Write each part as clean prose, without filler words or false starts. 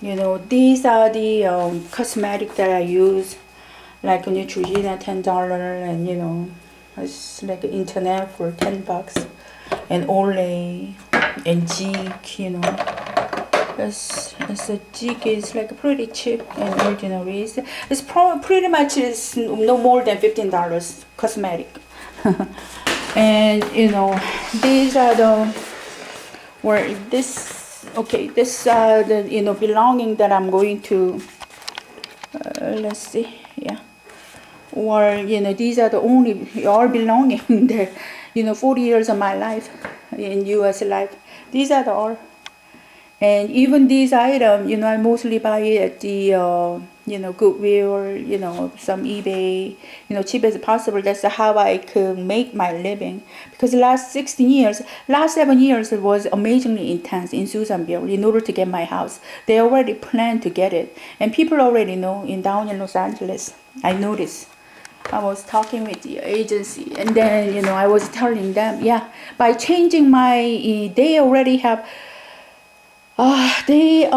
You know, these are the cosmetic that I use, like Neutrogena $10, and you know, it's like internet for $10, and Olay and Jig, you know. It's a Jig is like pretty cheap and ordinary. It's pretty much is no more than $15 cosmetic. And you know, these are the where this okay, this the you know belonging that I'm going to let's see, yeah, or you know, these are the only all belonging there, you know, 40 years of my life in US life, these are the all. And even these items, you know, I mostly buy it at the you know, Goodwill, or you know, some eBay, you know, cheap as possible. That's how I could make my living, because the last 16 years, last 7 years was amazingly intense in Susanville. In order to get my house, they already planned to get it, and people already know down in Los Angeles. I noticed. I was talking with the agency, and then you know, I was telling them, yeah, by changing my, they already have, they,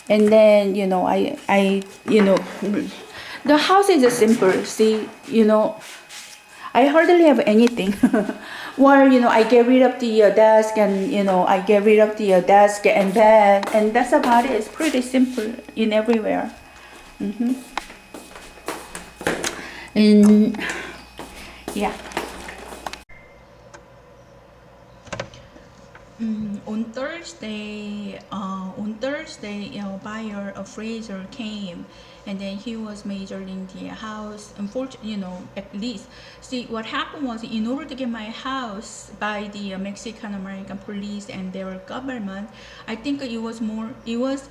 and then you know, I you know, the house is simple. See, you know, I hardly have anything. Or you know, I get rid of the desk, and you know, I get rid of the desk and bed, and that's about it. It's pretty simple in everywhere. And yeah. On Thursday, you know, buyer a freezer came, and then he was measuring the house. Unfortunately, you know, at least, see what happened was, in order to get my house by the Mexican American police and their government, I think it was more. It was,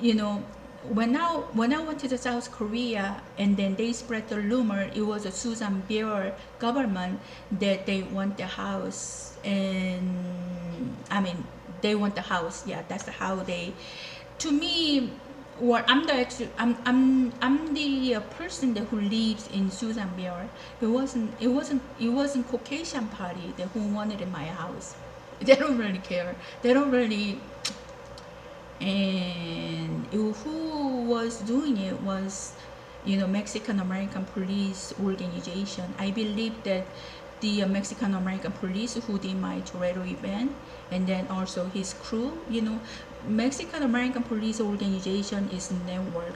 you know, when I went to the South Korea, and then they spread the rumor, it was a Susan Beer government that they want the house, and I mean, they want the house. Yeah, that's how they. To me, what I'm the actually, I'm the person that who lives in Susan Beer. It wasn't Caucasian party that who wanted in my house. They don't really care. They don't really. And who was doing it was, you know, Mexican American police organization. I believe that the Mexican American police who did my Toretto event, and then also his crew, you know, Mexican American police organization is network.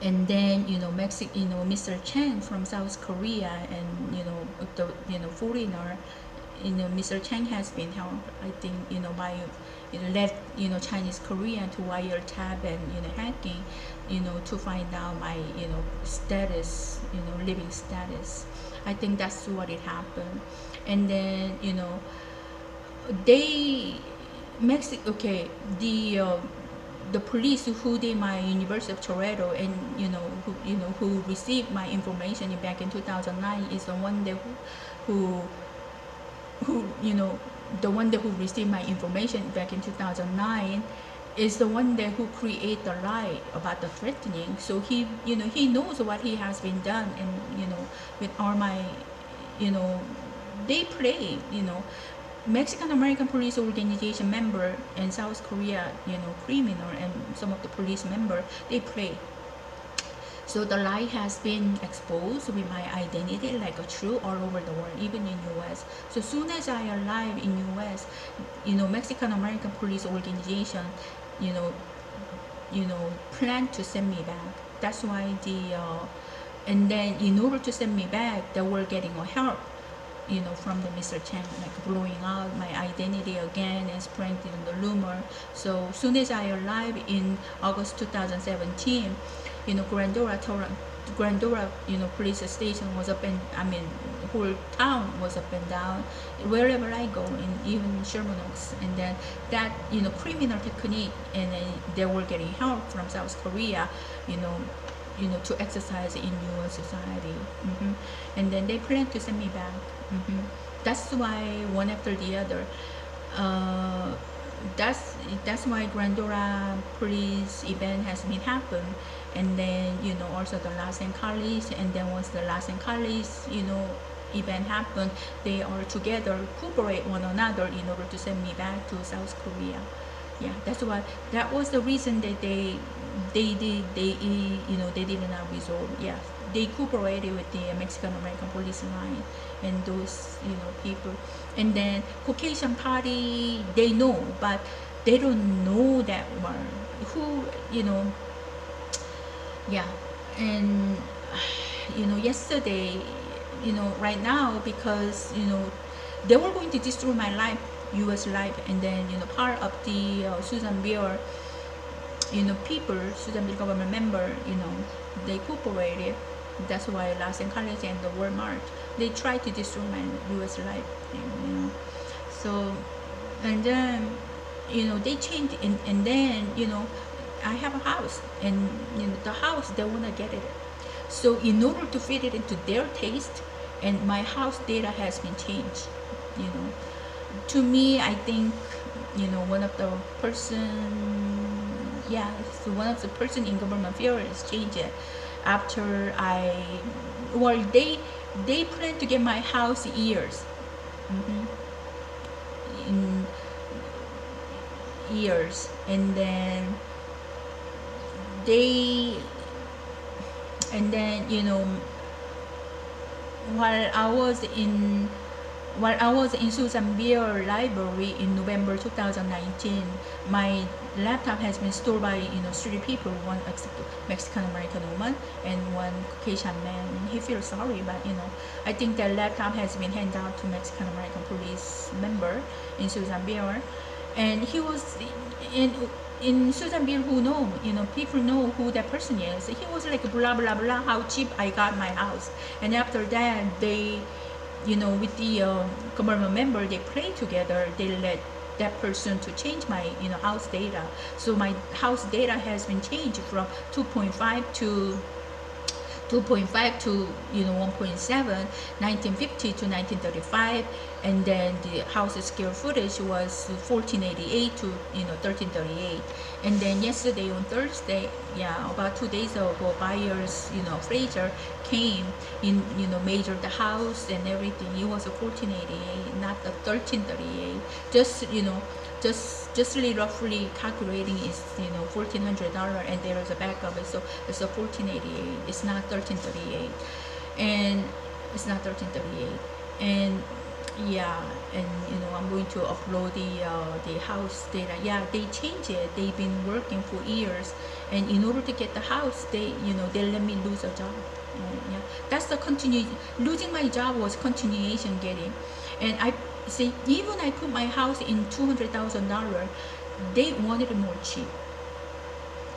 And then you know, Mr. Chen from South Korea, and you know, the foreigner, you know, Mr. Chen has been helped, I think, you know, by, you know, led, you know, Chinese Korean to wiretap and, you know, hacking, you know, to find out my, you know, status, you know, living status. I think that's what it happened. And then you know, they okay, the police who did my University of Toretto, and who received my information back in 2009, is the one that who you know, the one that who received my information back in 2009 is the one that who create the lie about the threatening. So he, you know, he knows what he has been done, and you know, with all my, you know, they play, you know, Mexican American police organization member and South Korea, you know, criminal, and some of the police member, they play. So the lie has been exposed with my identity like a true all over the world, even in US. So soon as I arrived in US, you know, Mexican American police organization, you know, planned to send me back. That's why and then in order to send me back, they were getting a help, you know, from the Mr. Chen, like blowing out my identity again and spreading the rumor. So soon as I arrived in August 2017, you know, Grandora, you know, police station was up and, I mean, whole town was up and down wherever I go, in even Sherman Oaks. And then that, you know, criminal technique, and then they were getting help from South Korea, you know, to exercise in US society. And then they plan to send me back. That's why one after the other, uh, that's why Grandora police event has been happen. And then, you know, also the Los Angeles, and then once the Los Angeles, you know, event happened, they are together, cooperate one another in order to send me back to South Korea. Yeah, that's why, that was the reason that they did not resolve. Yeah, they cooperated with the Mexican American police line and those people. And then Caucasian party, they know, but they don't know that one who yeah. And yesterday, right now, because they were going to destroy my life, U.S. life. And then part of the Susan Beer people, Susan Bill government member, they cooperated. That's why Los Angeles and the Walmart, they tried to destroy my U.S. life. So, and then they changed. And then I have a house, and the house, they want to get it. So in order to fit it into their taste, and my house data has been changed. you know to me, I think one of the person, yeah, so one of the person in government affairs changed it after I, well, they plan to get my house years, hmm in years. And then they and then while I was in Susan Beer Library in November 2019, my laptop has been stored by three people, one Mexican American woman and one Caucasian man. And he feels sorry, but I think that laptop has been handed out to Mexican American police member in Susan Beer, and he was in Susan Beer, who know, people know who that person is. He was like blah blah blah, how cheap I got my house. And after that, they with the government member, they play together. They let that person to change my house data. So my house data has been changed from 2.5 to 1.7, 1950 to 1935. And then the house square footage was 1488 to 1338. And then yesterday, on Thursday, yeah, about 2 days ago, buyers appraiser came in, measured the house and everything. It was a 1488, not a 1338. Just just roughly calculating is $1,400, and there is a back of it, so it's a 1488. It's not 1338, and it's not 1338. And yeah, and I'm going to upload the house data. Yeah, they change it. They've been working for years, and in order to get the house, they let me lose a job. Yeah, that's the continuation. Losing my job was continuation getting. And I see, even I put my house in $200,000, they wanted it more cheap.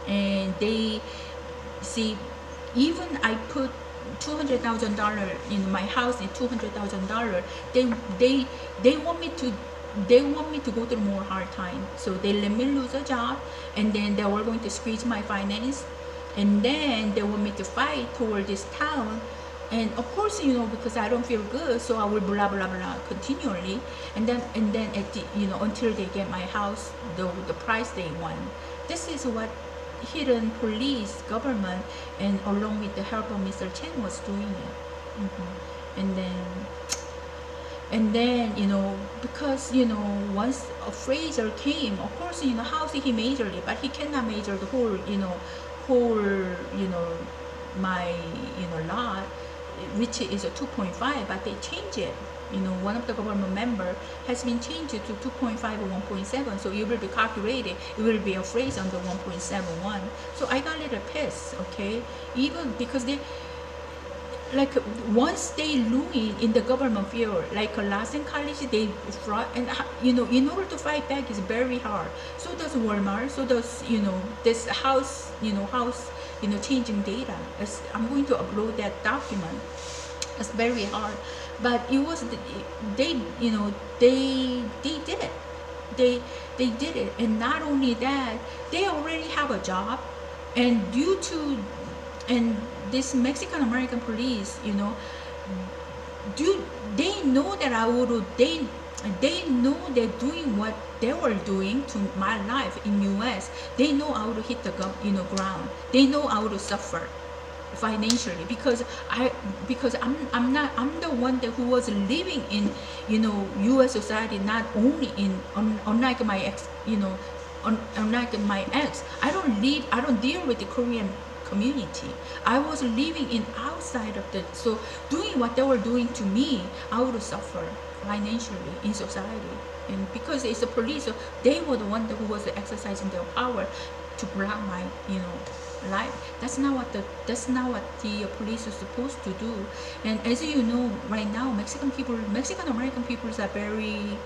And they see, even I put $200,000 in my house in $200,000, they want me to go through more hard time. So they let me lose a job, and then they were going to squeeze my finance, and then they want me to fight toward this town. And of course, because I don't feel good, so I will blah blah blah continually, and then at the, until they get my house the price they want. This is what hidden police government, and along with the help of Mr. Chen, was doing it. And then because once a appraiser came, of course how he measured it, but he cannot measure the whole my lot, which is a 2.5, but they change it. One of the government member has been changed to 2.5 or 1.7, so it will be calculated. It will be a phrase under 1.71. So I got a little pissed, okay? Even because they, like, once they ruin in the government field, like Los Angeles, they fraud, and in order to fight back is very hard. So does Walmart. So does this house, changing data. I'm going to upload that document. It's very hard, but it was they did it. They did it, and not only that, they already have a job, and due to this Mexican American police, they know that they know they're doing what they were doing to my life in US. They know how to hit the ground. They know how to suffer. financially, because I'm the one that who was living in, U.S. society, not only in, unlike my ex, unlike my ex. I don't deal with the Korean community. I was living in outside of the, so doing what they were doing to me, I would suffer financially in society. And because it's the police, so they were the one who was exercising their power to block my, life. That's not what the police is supposed to do. And as you know, right now, Mexican American people are very,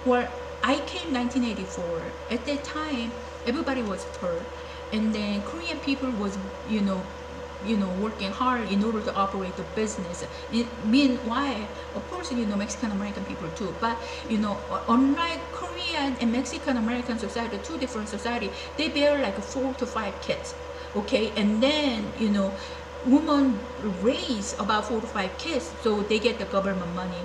well, I came 1984. At that time, everybody was poor, and then Korean people was, working hard in order to operate the business. Meanwhile, of course, Mexican American people too. But unlike Korean and Mexican American society, two different society, they bear like 4 to 5 kids. Okay, and then women raise about 4 to 5 kids, so they get the government money.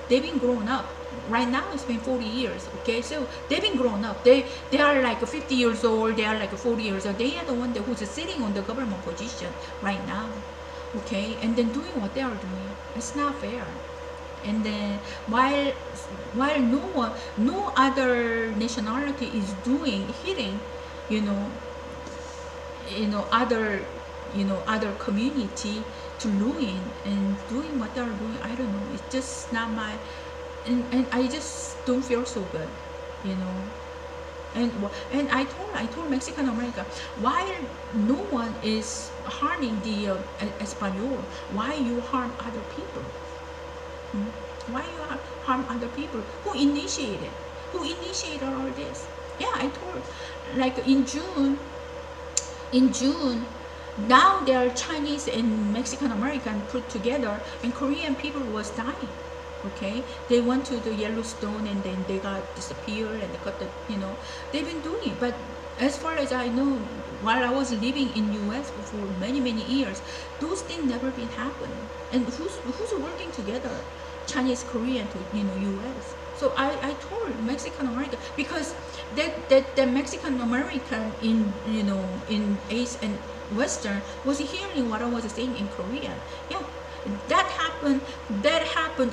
They've been grown up. Right now it's been 40 years. Okay, so they've been grown up. They are like 50 years old. They are like 40 years old. They are the one who's sitting on the government position right now. Okay, and then doing what they are doing, it's not fair. And then while no other nationality is hitting, you know other, other community to ruin and doing what they are doing. I don't know, it's just not my, and I just don't feel so good, you know and I told Mexican America, why no one is harming the Espanol, why you harm other people? Why you harm other people? Who initiated all this? Yeah, I told, like in June, now there are Chinese and Mexican American put together, and Korean people was dying. Okay, they went to the Yellowstone and then they got disappeared, and they got they've been doing it. But as far as I know, while I was living in US for many years, those things never been happening. And who's working together, Chinese, Korean to US? So I told Mexican American, because that Mexican American in East and Western was hearing what I was saying in Korean. Yeah, that happened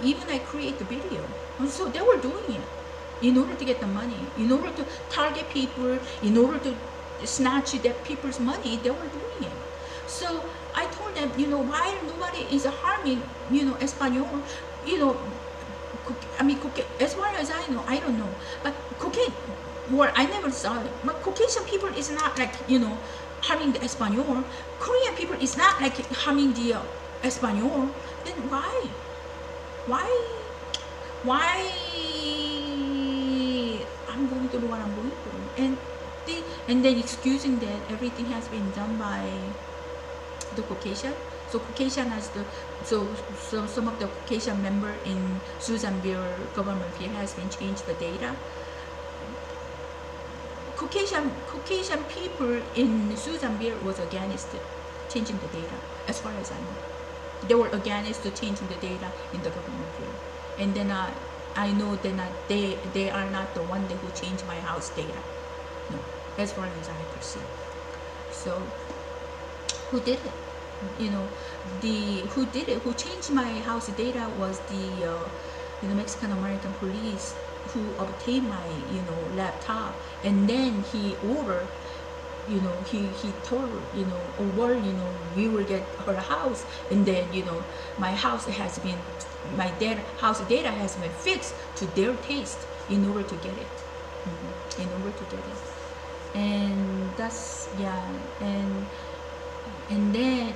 even I create the video. And so they were doing it in order to get the money, in order to target people, in order to snatch that people's money. They were doing it. So I told them, why nobody is harming Espanol, as far as I know, I don't know, but cocaine, well, I never saw it, but Caucasian people is not like harming the Espanol. Korean people is not like harming the Espanol. Then why I'm going to do what I'm going to do? And then excusing that everything has been done by the Caucasian. So Caucasian has so some of the Caucasian member in Susanville government field has been changed the data. Caucasian people in Susanville was against changing the data, as far as I know. They were against to changing the data in the government field. And then I know that they are not the one who changed my house data. No, as far as I perceive. So who did it? Who changed my house data was the Mexican American police, who obtained my laptop, and then he ordered, he told we will get her house, and then my house has been house data has been fixed to their taste in order to get it. In order to get it. And that's, yeah. And then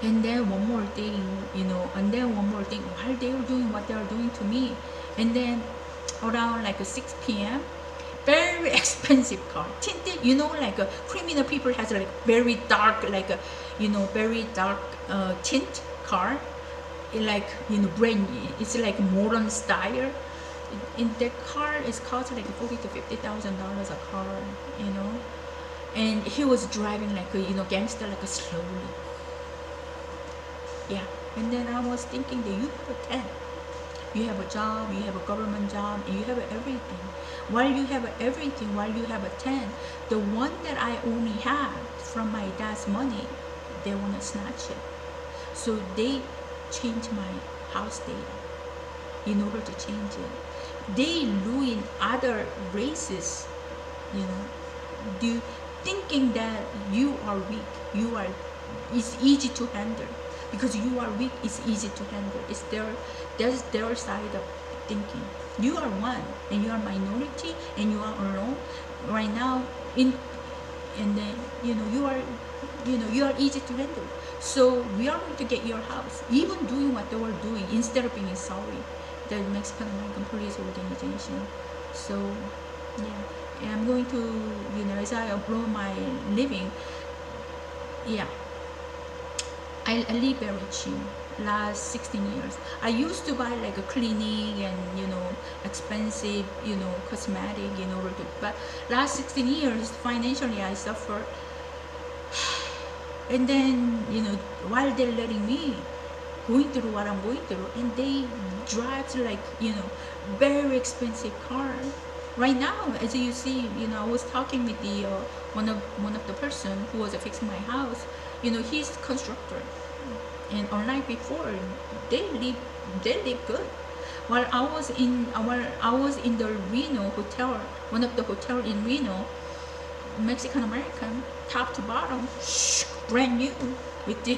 and then one more thing, while they were doing what they are doing to me, and then around like 6 p.m., very expensive car, tinted, like criminal people has like very dark, like very dark tint car, like brand, it's like modern style. In that car is cost like $40,000 to $50,000 a car, and he was driving like a gangster, like a slowly. Yeah. And then I was thinking that you have a 10, you have a job, you have a government job, and you have everything. While you have everything, while you have a 10, the one that I only have from my dad's money, they want to snatch it. So they change my house data in order to change it. They ruin other races, you know, do thinking that you are weak, it's easy to handle. Because you are weak, it's easy to handle. That's their side of thinking. You are one, and you are minority, and you are alone right now. And then you are easy to handle. So we are going to get your house, even doing what they were doing instead of being sorry. The Mexican American Police Organization. So yeah, and I'm going to, as I grow my living, yeah, I live very cheap. Last 16 years, I used to buy like a clinic and expensive cosmetic in order to. But last 16 years, financially I suffer. And then while they're letting me going through what I'm going through, and they drive like very expensive car. Right now, as you see, I was talking with the one of the person who was fixing my house. He's constructor, and unlike before, they live good. While I was in the Reno hotel, one of the hotel in Reno, Mexican American, top to bottom, brand new, with the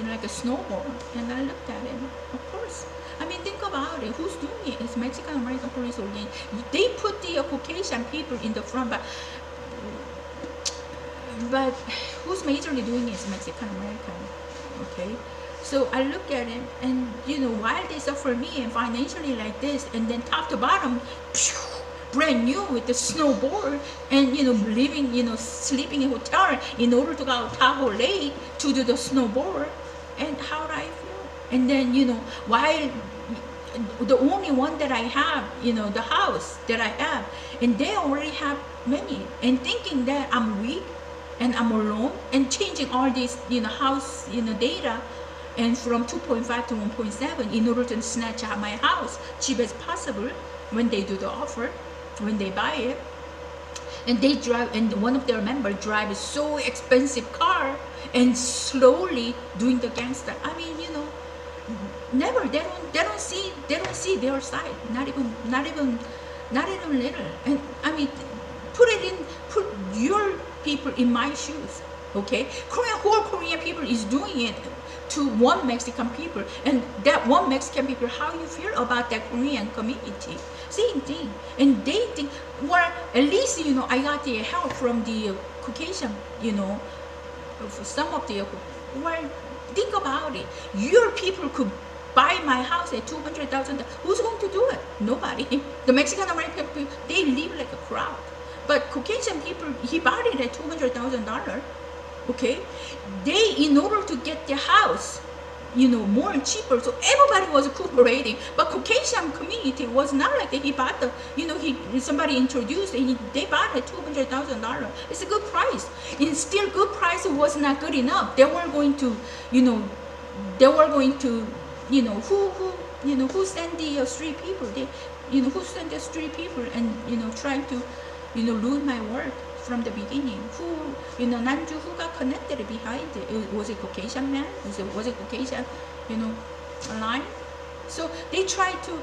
like a snowball. And I looked at him. Of course, I mean, think about it. Who's doing it? It's Mexican American Police Organization. They put the Caucasian people in the front, but who's majorly doing it is Mexican American. Okay, so I look at it, and while they suffer me and financially like this, and then top to bottom, brand new with the snowboard, and living, sleeping in hotel in order to go to Tahoe Lake to do the snowboard. And how do I feel? And then while the only one that I have, the house that I have, and they already have many, and thinking that I'm weak and I'm alone, and changing all these house data, and from 2.5 to 1.7 in order to snatch out my house cheap as possible when they do the offer, when they buy it. And they drive, and one of their members drive a so expensive car and slowly doing the gangster. I mean, never, they don't see their side, not even little. And I mean, put your people in my shoes. Okay, whole Korean people is doing it to one Mexican people, and that one Mexican people, how you feel about that Korean community? Same thing. And they think, well, at least I got the help from the Caucasian, some of the. Well, think about it. Your people could buy my house at $200,000. Who's going to do it? Nobody. The Mexican American people, they live like a crowd. But Caucasian people, he bought it at $200,000. Okay, they, in order to get their house, more cheaper, so everybody was cooperating. But Caucasian community was not like that. He bought the, somebody introduced, and they bought at $200,000. It's a good price. And still, good price was not good enough. They were going to, who sent the street people? Who sent the street people and trying to, ruin my work from the beginning. Who, Nanju, who got connected behind it? Was it Caucasian man? Was it Caucasian, line? So they try to,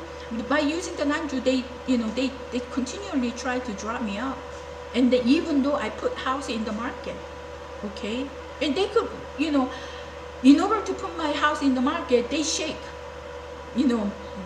by using the Nanju, they continually try to drop me out. And even though I put house in the market, okay, and they could, in order to put my house in the market, they shake,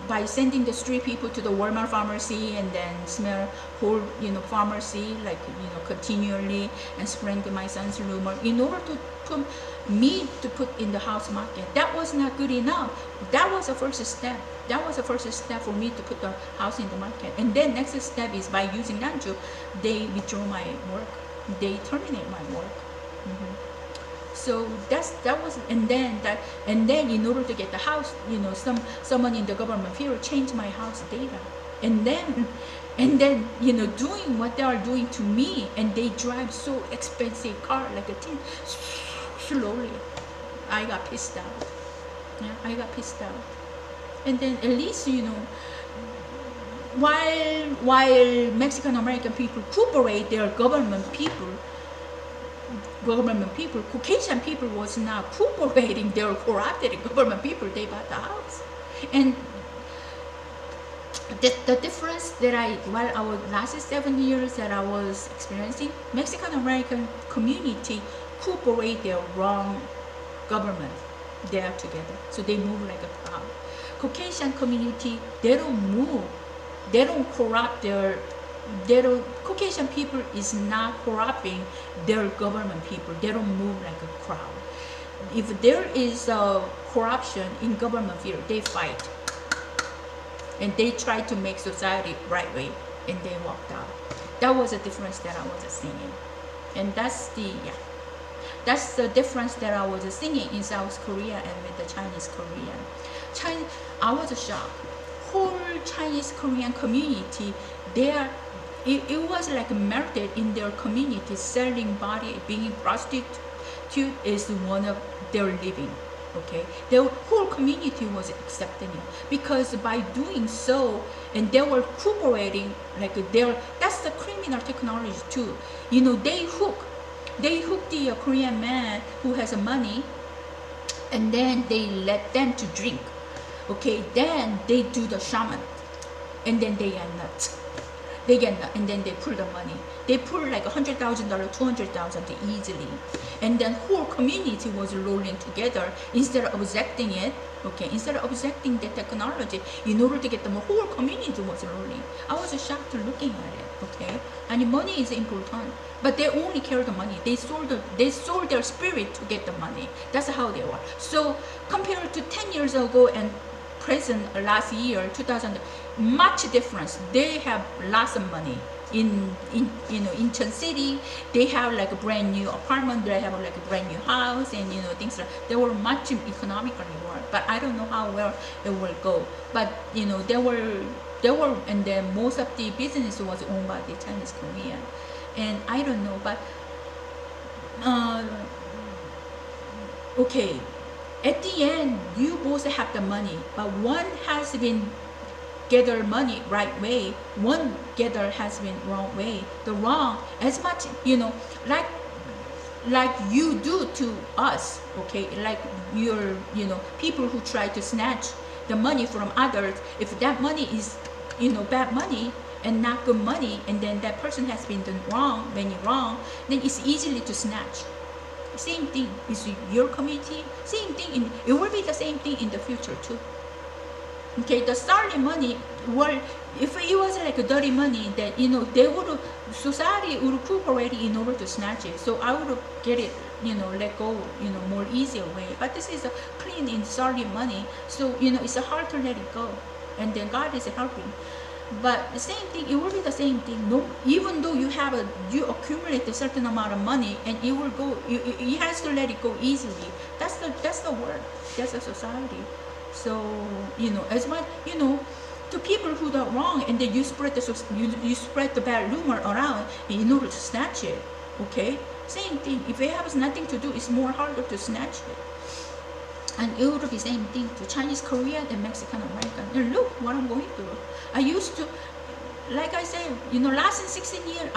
by sending the street people to the Walmart pharmacy, and then smell whole, pharmacy, like, continually, and spraying to my son's rumor in order to put me to put in the house market. That was not good enough. That was the first step. That was the first step for me to put the house in the market. And then next step is by using Nanju, they withdraw my work. They terminate my work. So that was, and then in order to get the house, someone in the government field changed my house data, and then doing what they are doing to me, and they drive so expensive car like a tin, slowly. I got pissed out. Yeah, I got pissed out. And then at least while Mexican American people cooperate their government people, government people, Caucasian people was not cooperating. They were corrupted government people. They bought the house, and the difference that while I was last 7 years that I was experiencing, Mexican American community cooperate their wrong government. They are together, so they move like a crowd. Caucasian community, they don't move, they don't corrupt their. They don't, Caucasian people is not corrupting their government people. They don't move like a crowd. If there is corruption in government field, they fight and they try to make society right way, and they walked out. That was a difference that I was seeing, and that's the difference that I was seeing in South Korea and with the Chinese Korean. I was shocked. Whole Chinese Korean community, it was like melted in their community. Selling body, being prostitute is one of their living. Okay, the whole community was accepting it, because by doing so, and they were cooperating, like that's the criminal technology too. They hook the Korean man who has money, and then they let them to drink. Okay, then they do the shaman, and then they get nuts. And then they pull the money. They pull like $100,000, $200,000 easily, and then whole community was rolling together instead of objecting it. Okay, instead of objecting the technology, in order to get the whole community was rolling. I was shocked looking at it. Okay, and money is important, but they only care the money. They sold their spirit to get the money. That's how they were. So compared to 10 years ago and present last year 2000, much difference. They have lots of money in Incheon City. They have like a brand new apartment. They have like a brand new house, and things like they were much economically more. But I don't know how well it will go. But they were, and then most of the business was owned by the Chinese Korean, and I don't know. But okay, at the end, you both have the money, but one has been gather money right way, one gather has been wrong way. The wrong, as much like you do to us, okay, like your people who try to snatch the money from others. If that money is bad money and not good money, and then that person has been done wrong, many wrong, then it's easily to snatch. Same thing is your community. Same thing it will be the same thing in the future too. Okay, the starting money, well, if it was like a dirty money, that society would cooperate in order to snatch it. So I would get it, let go, more easier way. But this is a clean and starting money, so it's hard to let it go, and then God is helping. But the same thing, it will be the same thing. No, even though you accumulate a certain amount of money, and it will go. You has to let it go easily. That's the word. That's the society. So as much to people who are wrong, and then you spread the bad rumor around in order to snatch it. Okay, same thing. If it has nothing to do, it's more harder to snatch it. And it would be same thing to Chinese Korean and Mexican American. And look what I'm going through. I used to, like I said, last 16 years,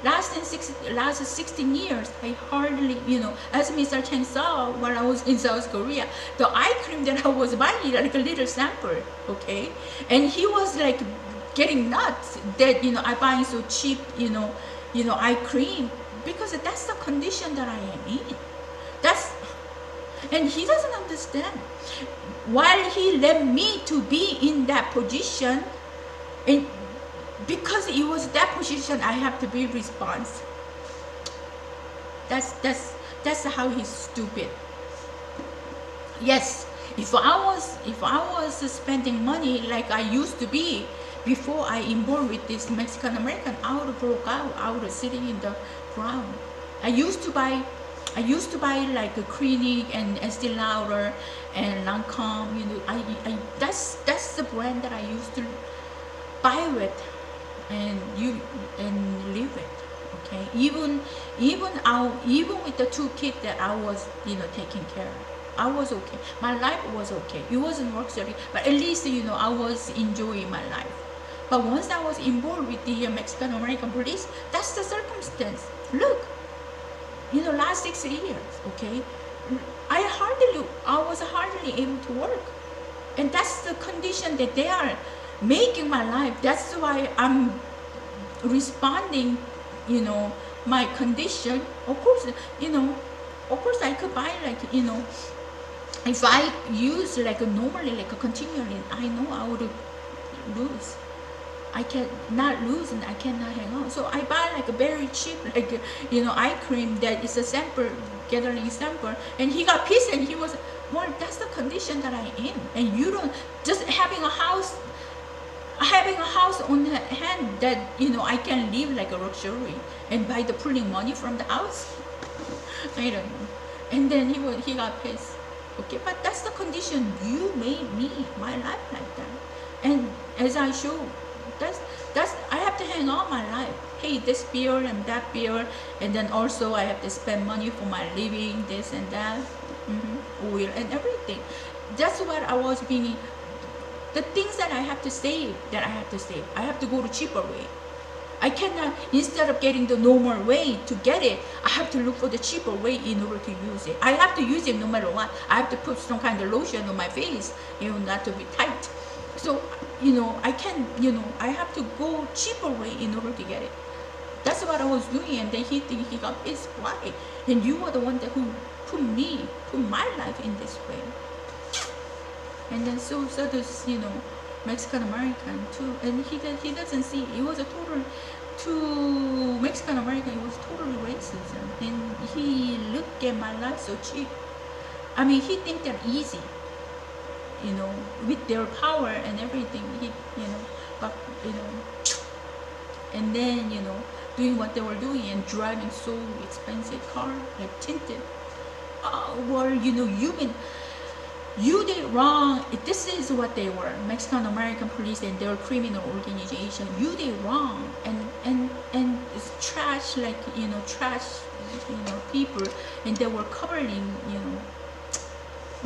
last 16 years, I hardly, as Mr. Chen saw when I was in South Korea, the eye cream that I was buying, like a little sample, okay? And he was like getting nuts that, I buying so cheap, eye cream, because that's the condition that I am in. And he doesn't understand. While he let me to be in that position, and because it was that position, I have to be responsible. That's how he's stupid. Yes, if I was spending money like I used to be before I involved with this Mexican American, I would have broke out. I would have sitting in the ground. I used to buy like a Clinique and Estee Lauder and Lancome. That's the brand that I used to buy with and live with. Okay, even with the 2 kids that I was taking care of, I was okay. My life was okay. It wasn't luxury, but at least I was enjoying my life. But once I was involved with the Mexican American police, that's the circumstance. Look, last 6 years, okay, I was hardly able to work. And that's the condition that they are making my life. That's why I'm responding, my condition. Of course I could buy, like, if I use like normally, like continually, I know I would lose. I can not lose and I cannot hang on. So I buy like a very cheap, like, eye cream that is a sample, gathering sample. And he got pissed and he was, well, that's the condition that I am. And you don't, just having a house on hand that, I can live like a luxury and by the pulling money from the house. I don't know. And then he got pissed. Okay, but that's the condition. You made me, my life like that. And as I show, that's I have to hang on my life. Hey, this bill and that bill, and then also I have to spend money for my living, this and that, oil and everything. That's what I was being. The things that I have to save, I have to go to cheaper way. I cannot, instead of getting the normal way to get it, I have to look for the cheaper way in order to use it. I have to use it no matter what. I have to put some kind of lotion on my face, not to be tight. So, I can, I have to go cheaper way in order to get it. That's what I was doing, and then he got pissed. Why? And you were the one that who put my life in this way. And then so this, Mexican American too, and he doesn't see it was a total, to Mexican American, it was totally racism, and he looked at my life so cheap. I mean, he think they're easy, with their power and everything. But and then doing what they were doing and driving so expensive car, like tinted. Well, you did wrong. This is what they were, Mexican American police, and their criminal organization. You did wrong, and it's trash, like, people, and they were covering,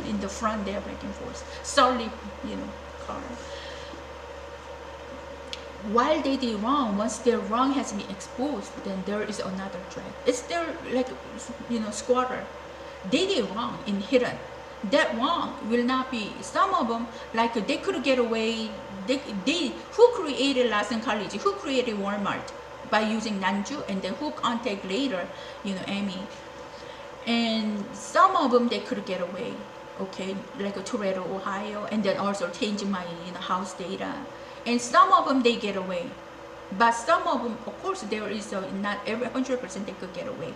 in the front there, back and forth, solid, car. While they did wrong, once their wrong has been exposed, then there is another threat. It's their, like, squatter. They did wrong in hidden. That wrong will not be, some of them, like, they could get away. They who created Lawson College, who created Walmart by using Nanju, and then who contact later, Amy. And some of them, they could get away, okay, like Toledo, Ohio, and then also changing my, house data. And some of them, they get away. But some of them, of course, there is not every 100% they could get away.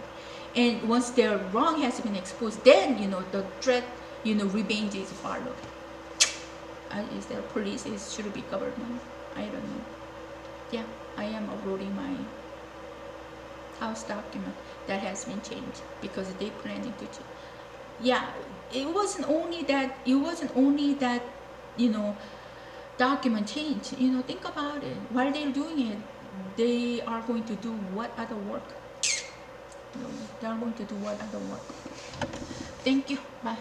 And once their wrong has been exposed, then, the threat, revenge is followed. Is there police? Should it be government? I don't know. Yeah, I am uploading my house document that has been changed because they planning to change. Yeah, it wasn't only that, document change. Think about it. While they're doing it, they are going to do what other work? They are going to do what other work? Thank you. Bye.